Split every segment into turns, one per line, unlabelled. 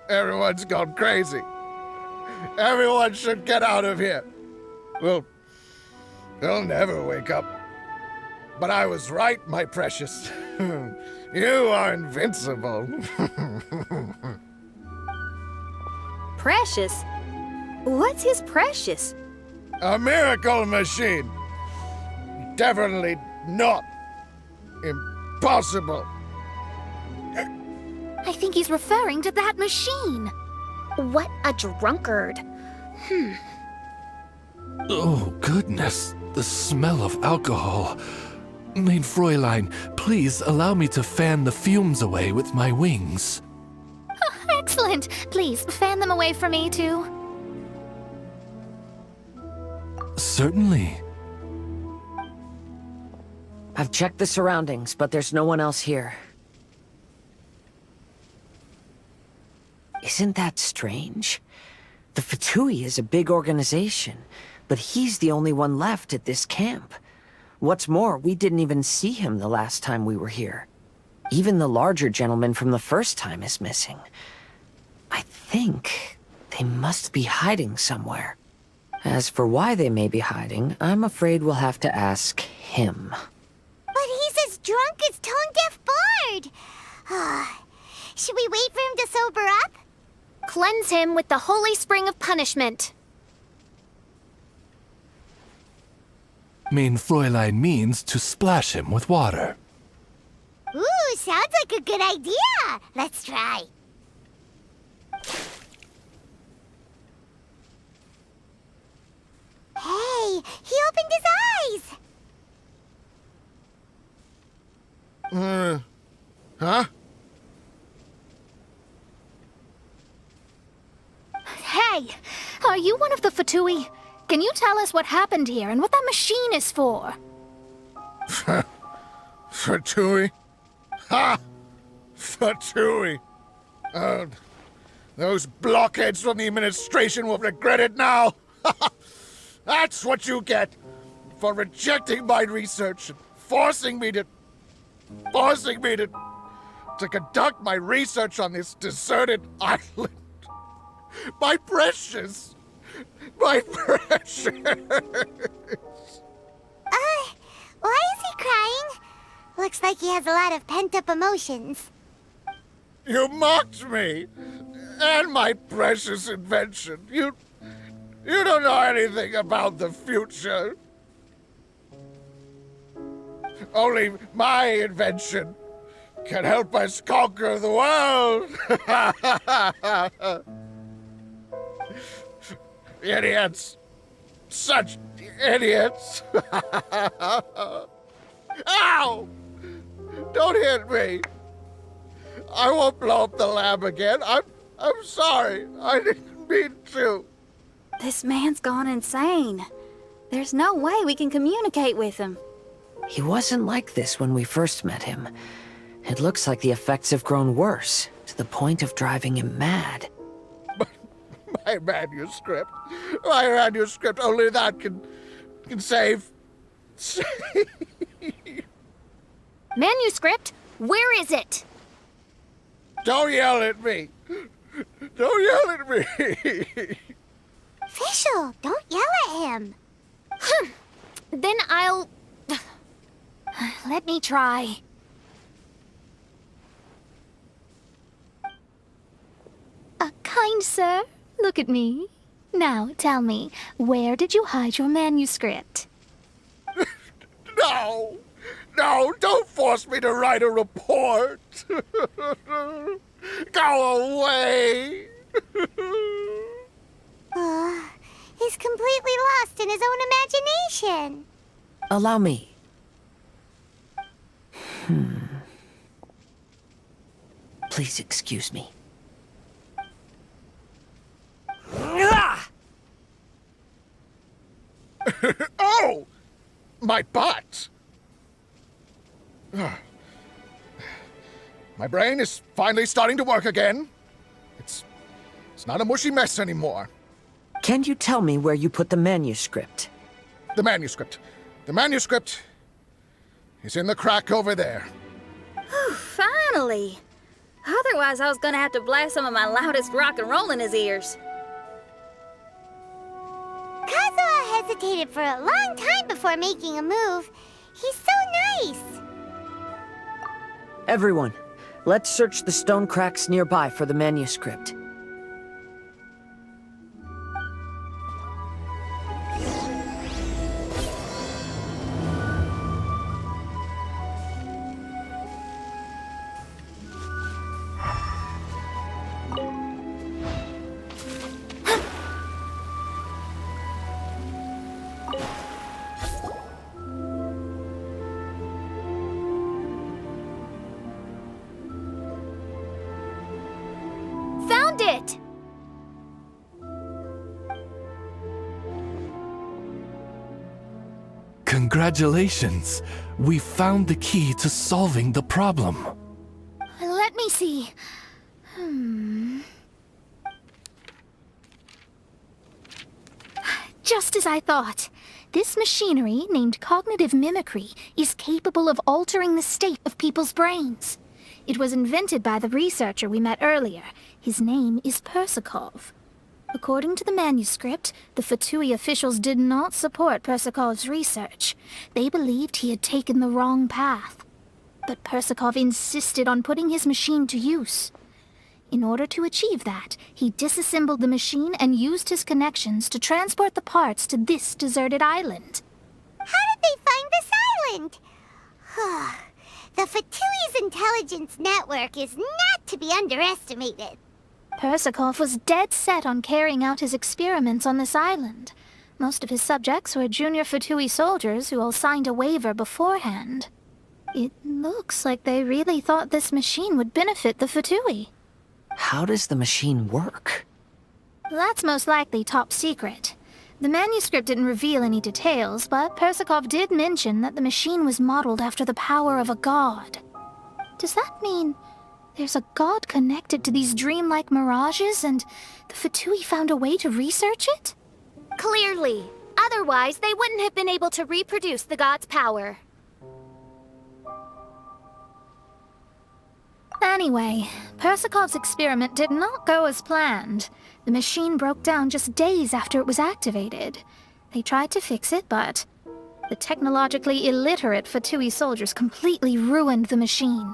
Everyone's gone crazy. Everyone should get out of here. We'll never wake up. But I was right, my precious. You are invincible.
Precious? What's his precious?
A miracle machine. Definitely not impossible.
I think he's referring to that machine. What a drunkard.
Oh, goodness. The smell of alcohol. Mein Fräulein, please allow me to fan the fumes away with my wings.
Oh, excellent. Please, fan them away for me, too.
Certainly.
I've checked the surroundings, but there's no one else here. Isn't that strange? The Fatui is a big organization, but he's the only one left at this camp. What's more, we didn't even see him the last time we were here. Even the larger gentleman from the first time is missing. I think they must be hiding somewhere. As for why they may be hiding, I'm afraid we'll have to ask him.
But he's as drunk as Tone-Deaf Bard. Should we wait for him to sober up?
Cleanse him with the holy spring of punishment.
Mein Fräulein means to splash him with water.
Ooh, sounds like a good idea. Let's try. Hey, he opened his eyes.
Huh?
Hey, are you one of the Fatui? Can you tell us what happened here and what that machine is for?
Fatui? Ha! Fatui! Those blockheads from the administration will regret it now! That's what you get for rejecting my research and forcing me to conduct my research on this deserted island. My precious! My precious!
Why is he crying? Looks like he has a lot of pent-up emotions.
You mocked me! And my precious invention. You don't know anything about the future. Only my invention can help us conquer the world! Idiots! Such idiots! Ow! Don't hit me! I won't blow up the lab again. I'm sorry. I didn't mean to.
This man's gone insane. There's no way we can communicate with him.
He wasn't like this when we first met him. It looks like the effects have grown worse, to the point of driving him mad.
My manuscript. My manuscript. Only that can save.
Manuscript? Where is it?
Don't yell at me. Don't yell at me.
Fischl, don't yell at him.
Then I'll... Let me try. Kind sir, look at me. Now, tell me, where did you hide your manuscript?
No, don't force me to write a report. Go away.
He's completely lost in his own imagination.
Allow me. Please excuse me.
Oh! My butt! My brain is finally starting to work again. It's not a mushy mess anymore.
Can you tell me where you put the manuscript?
The manuscript. The manuscript is in the crack over there.
Finally! Otherwise, I was gonna have to blast some of my loudest rock and roll in his ears.
Kazuha hesitated for a long time before making a move. He's so nice.
Everyone, let's search the stone cracks nearby for the manuscript.
Found it!
Congratulations! We found the key to solving the problem.
Let me see. Just as I thought. This machinery, named cognitive mimicry, is capable of altering the state of people's brains. It was invented by the researcher we met earlier. His name is Persakov. According to the manuscript, the Fatui officials did not support Persakov's research. They believed he had taken the wrong path. But Persakov insisted on putting his machine to use. In order to achieve that, he disassembled the machine and used his connections to transport the parts to this deserted island.
How did they find this island? The Fatui's intelligence network is not to be underestimated.
Persakov was dead set on carrying out his experiments on this island. Most of his subjects were junior Fatui soldiers who all signed a waiver beforehand. It looks like they really thought this machine would benefit the Fatui.
How does the machine work?
That's most likely top secret. The manuscript didn't reveal any details, but Persakov did mention that the machine was modeled after the power of a god. Does that mean there's a god connected to these dreamlike mirages, and the Fatui found a way to research it?
Clearly. Otherwise, they wouldn't have been able to reproduce the god's power.
Anyway, Persakov's experiment did not go as planned. The machine broke down just days after it was activated. They tried to fix it, but the technologically illiterate Fatui soldiers completely ruined the machine.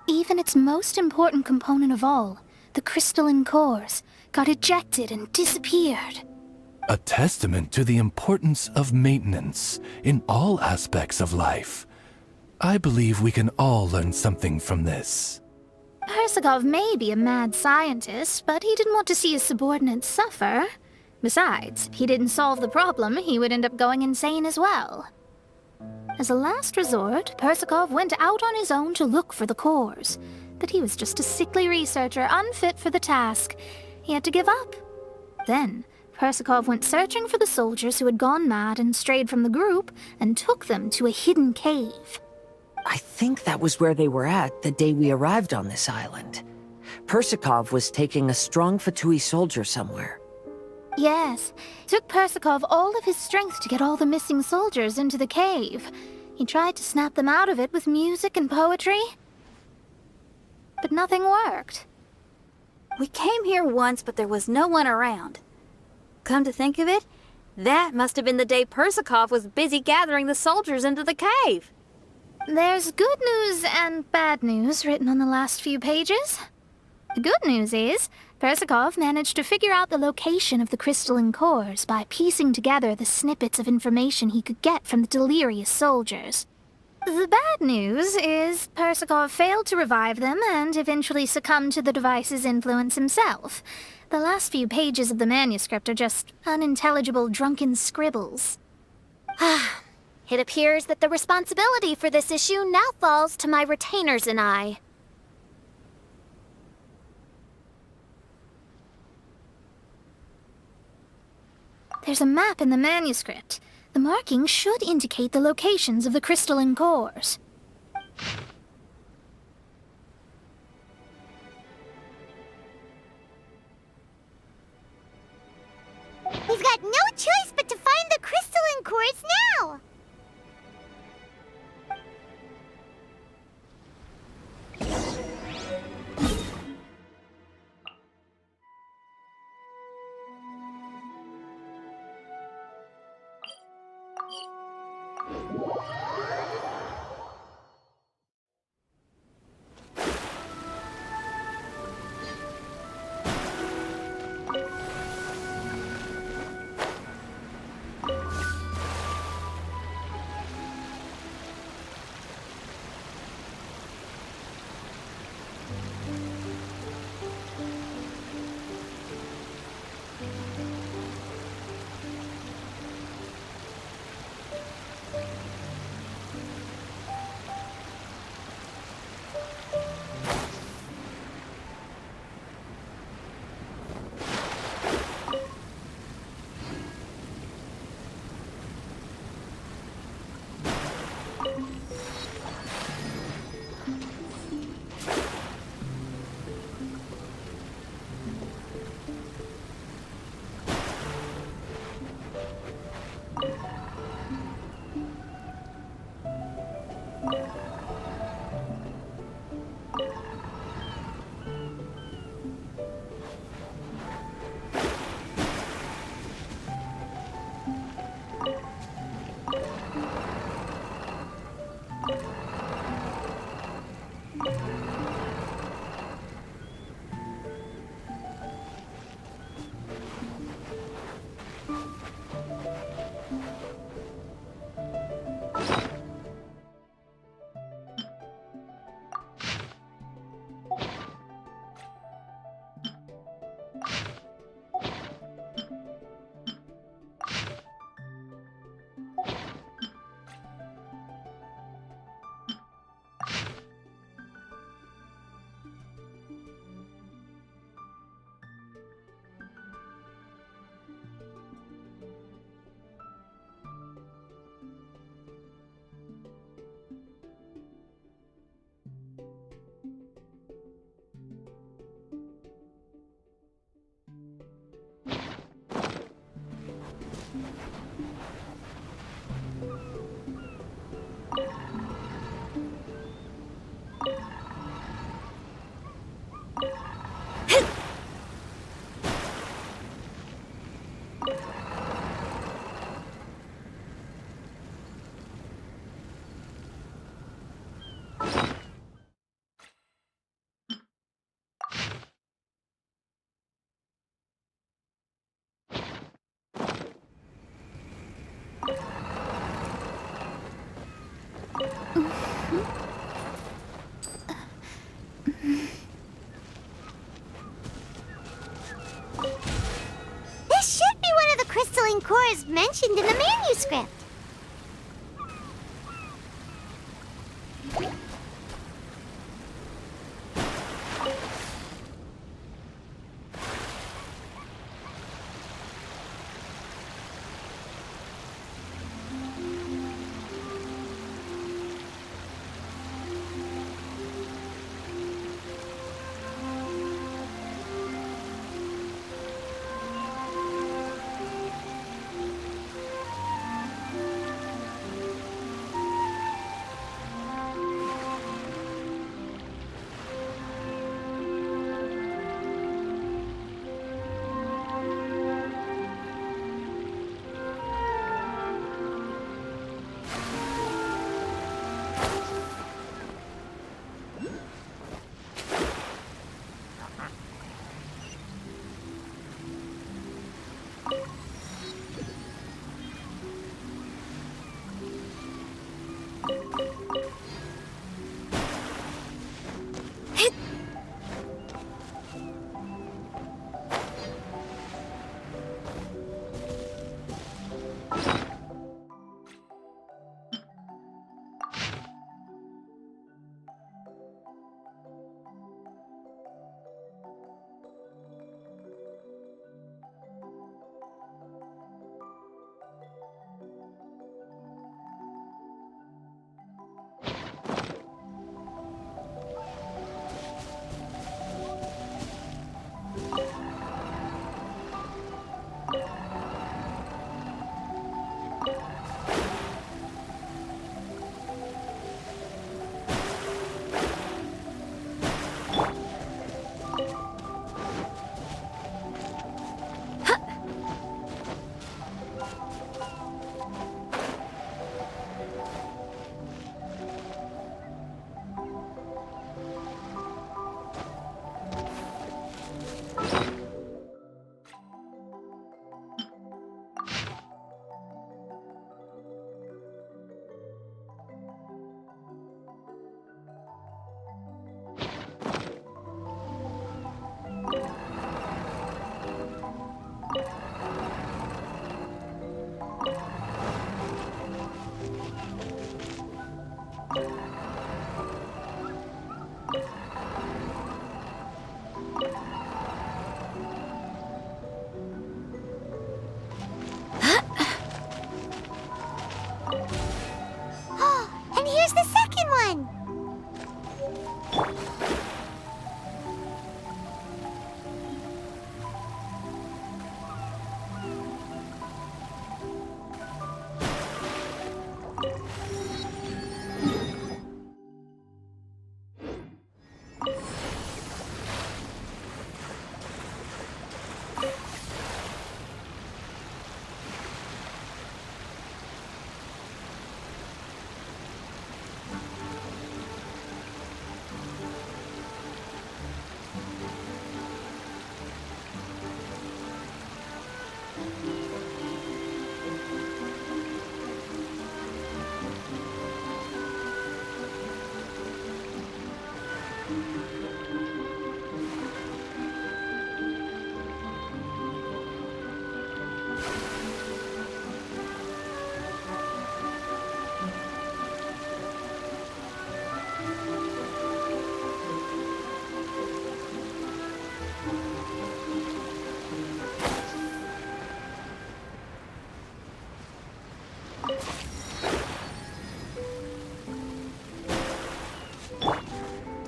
Even its most important component of all, the crystalline cores, got ejected and disappeared.
A testament to the importance of maintenance in all aspects of life. I believe we can all learn something from this.
Persakov may be a mad scientist, but he didn't want to see his subordinates suffer. Besides, if he didn't solve the problem, he would end up going insane as well. As a last resort, Persakov went out on his own to look for the cores. But he was just a sickly researcher, unfit for the task. He had to give up. Then, Persakov went searching for the soldiers who had gone mad and strayed from the group, and took them to a hidden cave.
I think that was where they were at the day we arrived on this island. Persakov was taking a strong Fatui soldier somewhere.
Yes, it took Persakov all of his strength to get all the missing soldiers into the cave. He tried to snap them out of it with music and poetry, but nothing worked.
We came here once, but there was no one around. Come to think of it, that must have been the day Persakov was busy gathering the soldiers into the cave.
There's good news and bad news written on the last few pages. The good news is, Persakov managed to figure out the location of the crystalline cores by piecing together the snippets of information he could get from the delirious soldiers. The bad news is Persakov failed to revive them and eventually succumbed to the device's influence himself. The last few pages of the manuscript are just unintelligible drunken scribbles. It appears that the responsibility for this issue now falls to my retainers and I. There's a map in the manuscript. The markings should indicate the locations of the crystalline cores.
We've got no choice but to find the crystalline cores now! This should be one of the crystalline cores mentioned in the manuscript.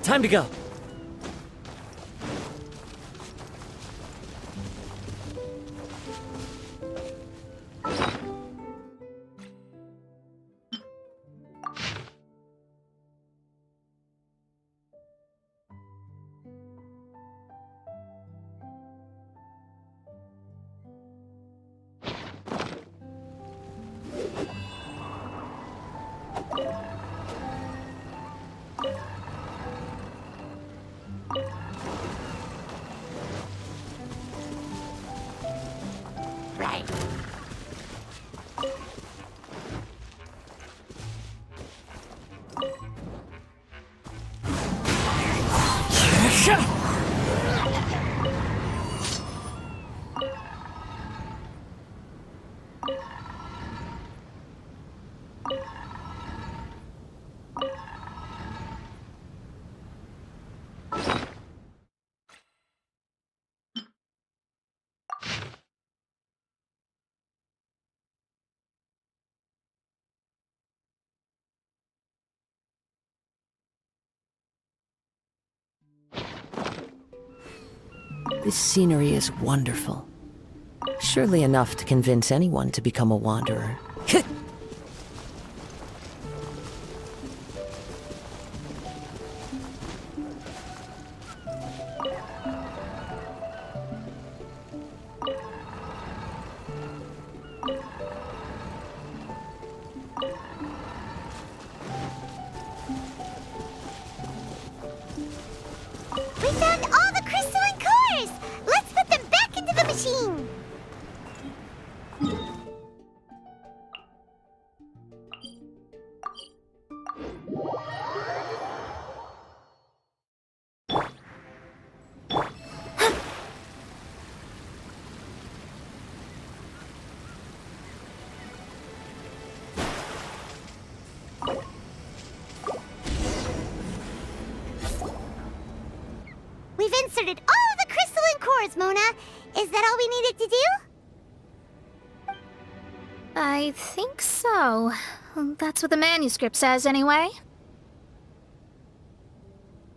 Time to go.
This scenery is wonderful. Surely enough to convince anyone to become a wanderer.
We found all the crystalline cores! Let's put them back into the machine! We've inserted all of the crystalline cores, Mona. Is that all we needed to do?
I think so. That's what the manuscript says, anyway.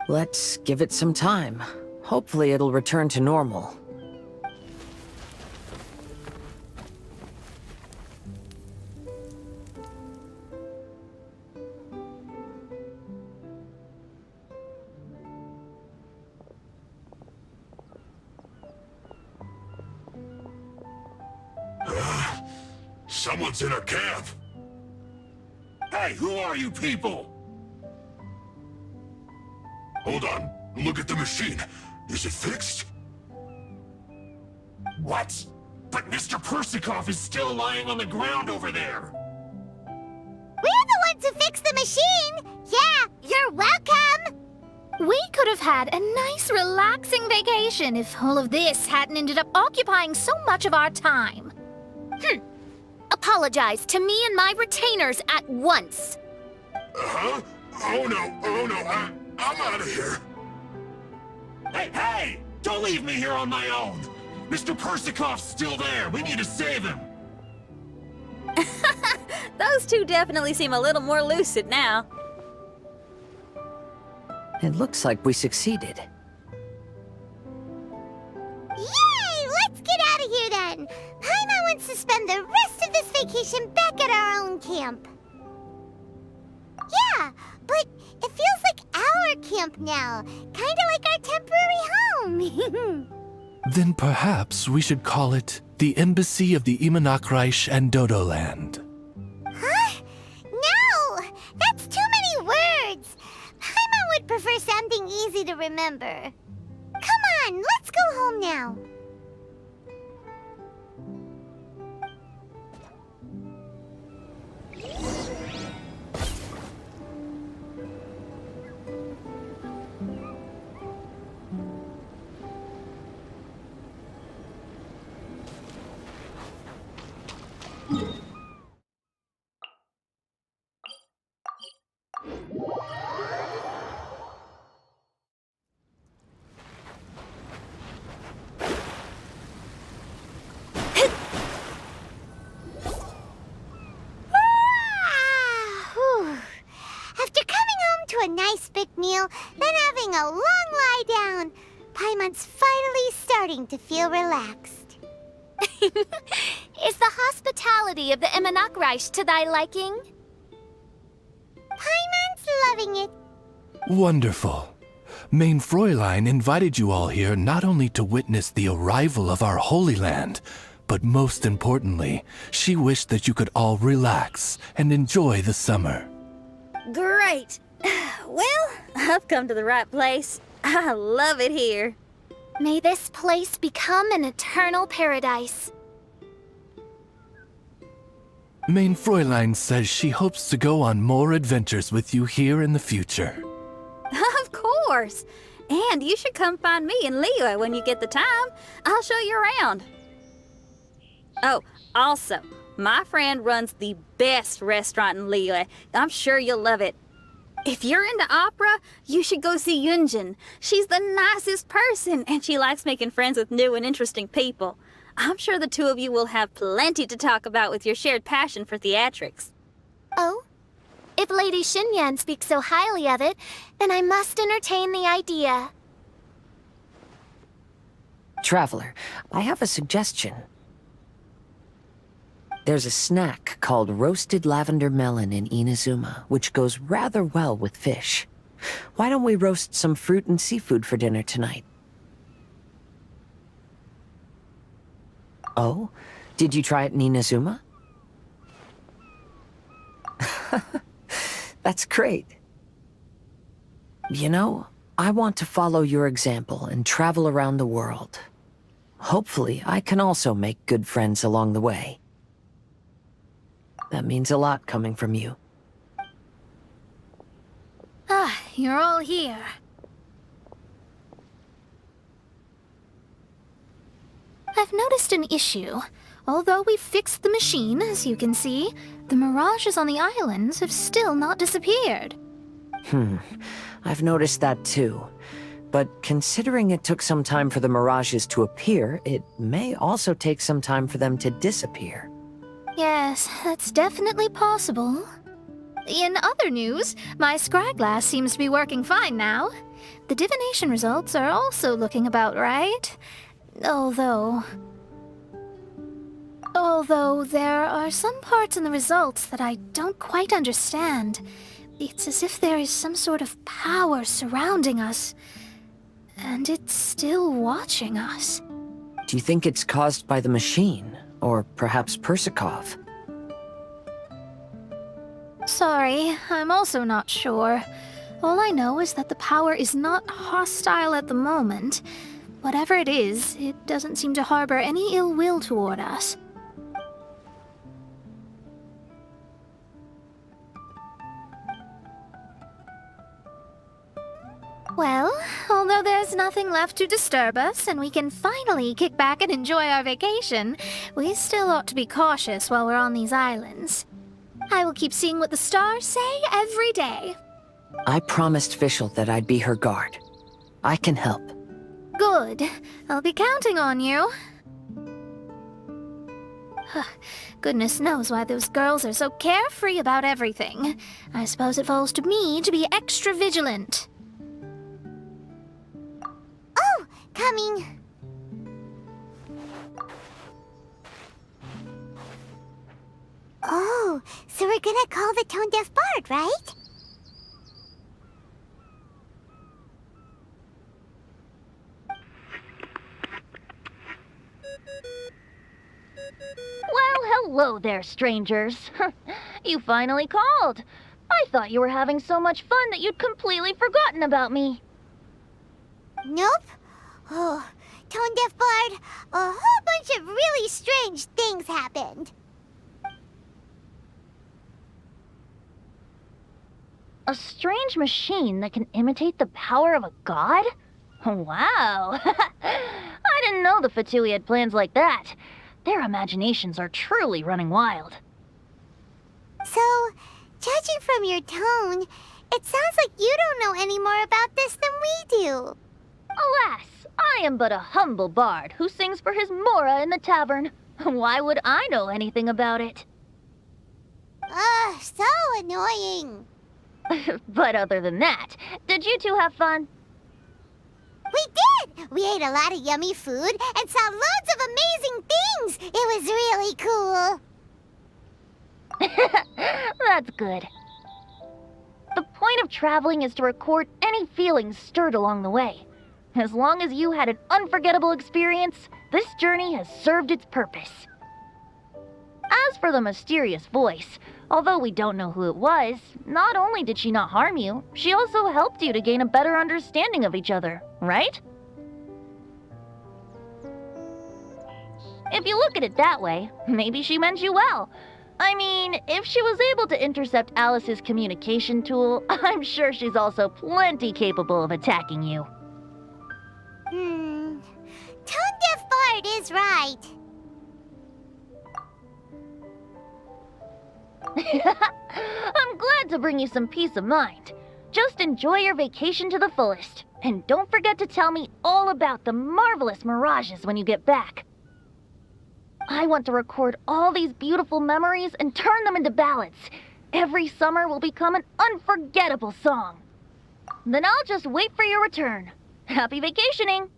Let's give it some time. Hopefully it'll return to normal.
Someone's in our camp! Hey, who are you people? Hold on, look at the machine. Is it fixed? What? But Mr. Persikov is still lying on the ground over there!
We're the ones who fixed the machine! Yeah, you're welcome!
We could have had a nice, relaxing vacation if all of this hadn't ended up occupying so much of our time.
Apologize to me and my retainers at once.
Huh? Oh no, I'm out of here. Hey! Don't leave me here on my own! Mr. Persikov's still there! We need to save him!
Those two definitely seem a little more lucid now.
It looks like we succeeded.
Yay! Let's get out of here then! Paimon wants to spend the rest of this vacation back at our own camp. Yeah, but it feels like our camp now. Kinda like our temporary home.
Then perhaps we should call it the Embassy of the Imanakreich and Dodoland.
Huh? No! That's too many words! Paimon would prefer something easy to remember. Come on, let's go home now. After coming home to a nice big meal, then having a long lie down, Paimon's finally starting to feel relaxed.
Is the hospitality of the Emanakreich to thy liking?
Paimon's loving it.
Wonderful. Main Fräulein invited you all here not only to witness the arrival of our Holy Land, but most importantly, she wished that you could all relax and enjoy the summer.
Great. Well, I've come to the right place. I love it here.
May this place become an eternal paradise.
Main Fräulein says she hopes to go on more adventures with you here in the future.
Of course. And you should come find me and Leo when you get the time. I'll show you around. Oh, also, my friend runs the best restaurant in Leo. I'm sure you'll love it. If you're into opera, you should go see Yunjin. She's the nicest person, and she likes making friends with new and interesting people. I'm sure the two of you will have plenty to talk about with your shared passion for theatrics.
Oh? If Lady Xinyan speaks so highly of it, then I must entertain the idea.
Traveler, I have a suggestion. There's a snack called roasted lavender melon in Inazuma, which goes rather well with fish. Why don't we roast some fruit and seafood for dinner tonight? Oh? Did you try it in Inazuma? That's great. You know, I want to follow your example and travel around the world. Hopefully, I can also make good friends along the way. That means a lot coming from you.
Ah, you're all here. I've noticed an issue. Although we've fixed the machine, as you can see, the mirages on the islands have still not disappeared.
I've noticed that too. But considering it took some time for the mirages to appear, it may also take some time for them to disappear.
Yes, that's definitely possible. In other news, my scryglass seems to be working fine now. The divination results are also looking about right. Although there are some parts in the results that I don't quite understand. It's as if there is some sort of power surrounding us, and it's still watching us.
Do you think it's caused by the machine, or perhaps Persikov?
Sorry, I'm also not sure. All I know is that the power is not hostile at the moment. Whatever it is, it doesn't seem to harbor any ill will toward us. Well, although there's nothing left to disturb us and we can finally kick back and enjoy our vacation, we still ought to be cautious while we're on these islands. I will keep seeing what the stars say every day.
I promised Fischl that I'd be her guard. I can help.
Good. I'll be counting on you. Goodness knows why those girls are so carefree about everything. I suppose it falls to me to be extra vigilant.
Oh, coming. Oh, so we're gonna call the tone-deaf bard, right?
Well, hello there, strangers. You finally called. I thought you were having so much fun that you'd completely forgotten about me.
Nope. Oh, tone-deaf bard, a whole bunch of really strange things happened.
A strange machine that can imitate the power of a god? Wow. I didn't know the Fatui had plans like that. Their imaginations are truly running wild.
So, judging from your tone, it sounds like you don't know any more about this than we do.
Alas, I am but a humble bard who sings for his Mora in the tavern. Why would I know anything about it?
Ugh, so annoying.
But other than that, did you two have fun?
We did! We ate a lot of yummy food and saw loads of amazing things! It was really cool!
That's good. The point of traveling is to record any feelings stirred along the way. As long as you had an unforgettable experience, this journey has served its purpose. As for the mysterious voice, although we don't know who it was, not only did she not harm you, she also helped you to gain a better understanding of each other, right? If you look at it that way, maybe she meant you well. I mean, if she was able to intercept Alice's communication tool, I'm sure she's also plenty capable of attacking you.
Tone-deaf Bard is right.
I'm glad to bring you some peace of mind. Just enjoy your vacation to the fullest, and don't forget to tell me all about the marvelous mirages when you get back. I want to record all these beautiful memories and turn them into ballads. Every summer will become an unforgettable song. Then I'll just wait for your return. Happy vacationing!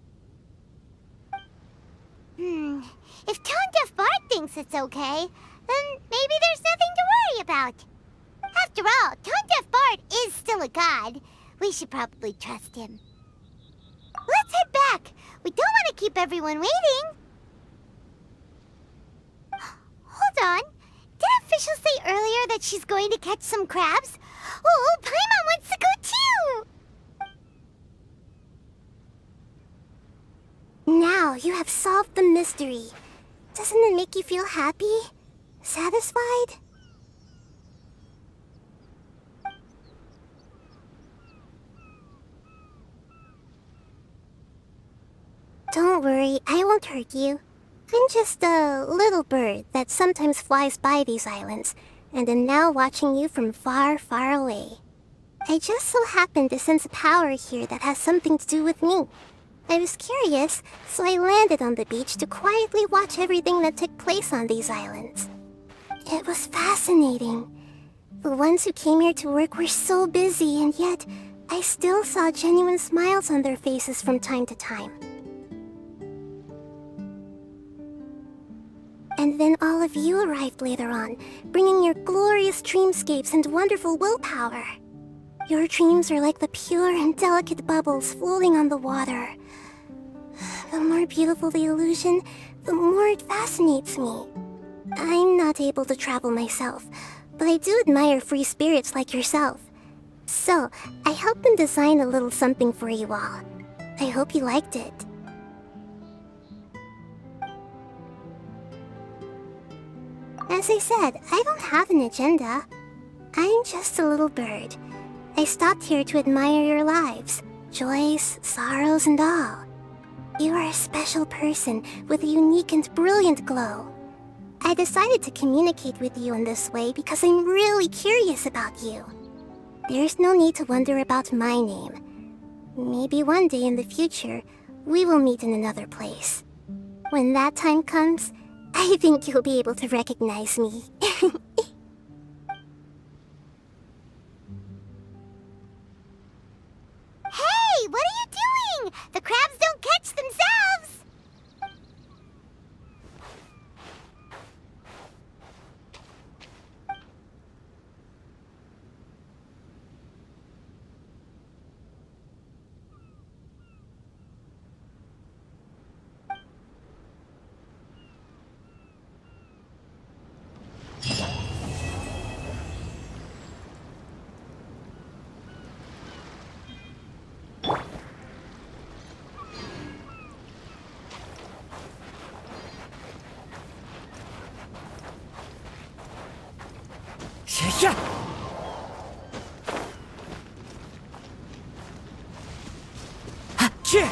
If Tone-deaf Bard thinks it's okay, then maybe there's nothing to worry about. After all, Tone-deaf Bard is still a god. We should probably trust him. Let's head back. We don't want to keep everyone waiting. Hold on. Did officials say earlier that she's going to catch some crabs? Oh, Paimon wants to go too! Now you have solved the mystery. Doesn't it make you feel happy? Satisfied? Don't worry, I won't hurt you. I'm just a little bird that sometimes flies by these islands, and am now watching you from far, far away. I just so happened to sense a power here that has something to do with me. I was curious, so I landed on the beach to quietly watch everything that took place on these islands. It was fascinating. The ones who came here to work were so busy, and yet I still saw genuine smiles on their faces from time to time. And then all of you arrived later on, bringing your glorious dreamscapes and wonderful willpower. Your dreams are like the pure and delicate bubbles floating on the water. The more beautiful the illusion, the more it fascinates me. I'm not able to travel myself, but I do admire free spirits like yourself. So, I helped them design a little something for you all. I hope you liked it. As I said, I don't have an agenda. I'm just a little bird. I stopped here to admire your lives, joys, sorrows, and all. You are a special person with a unique and brilliant glow. I decided to communicate with you in this way because I'm really curious about you. There's no need to wonder about my name. Maybe one day in the future, we will meet in another place. When that time comes, I think you'll be able to recognize me. Hey, what are you doing? The crabs don't catch themselves!
Yeah.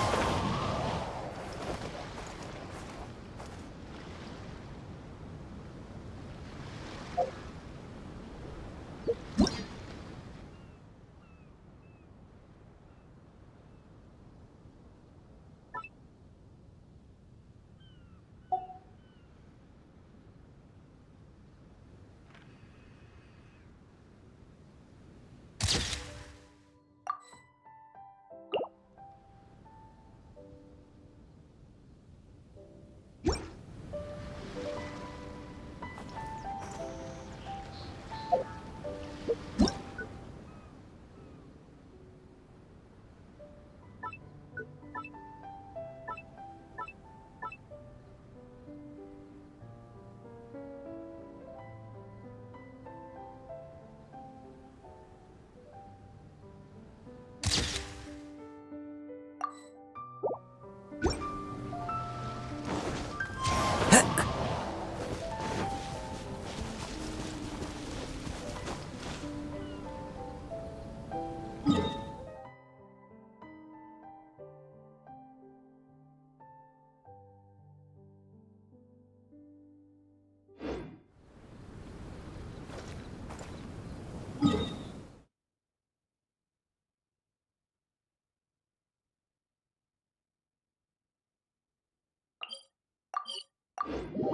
Yeah.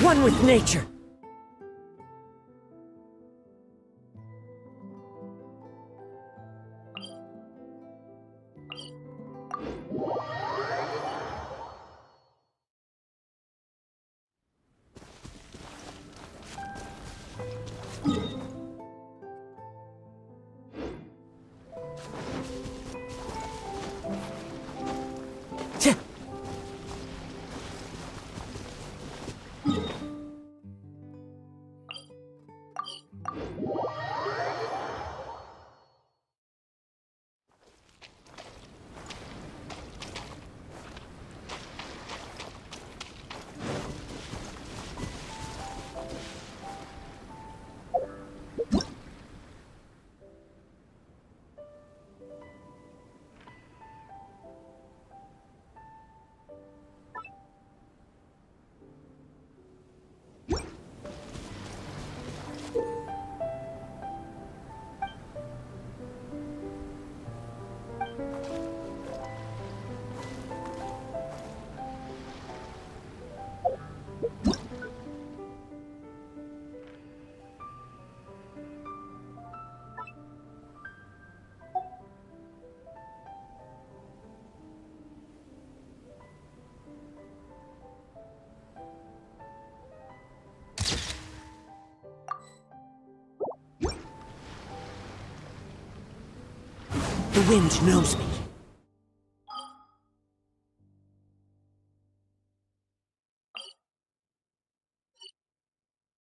One with nature. The wind knows me.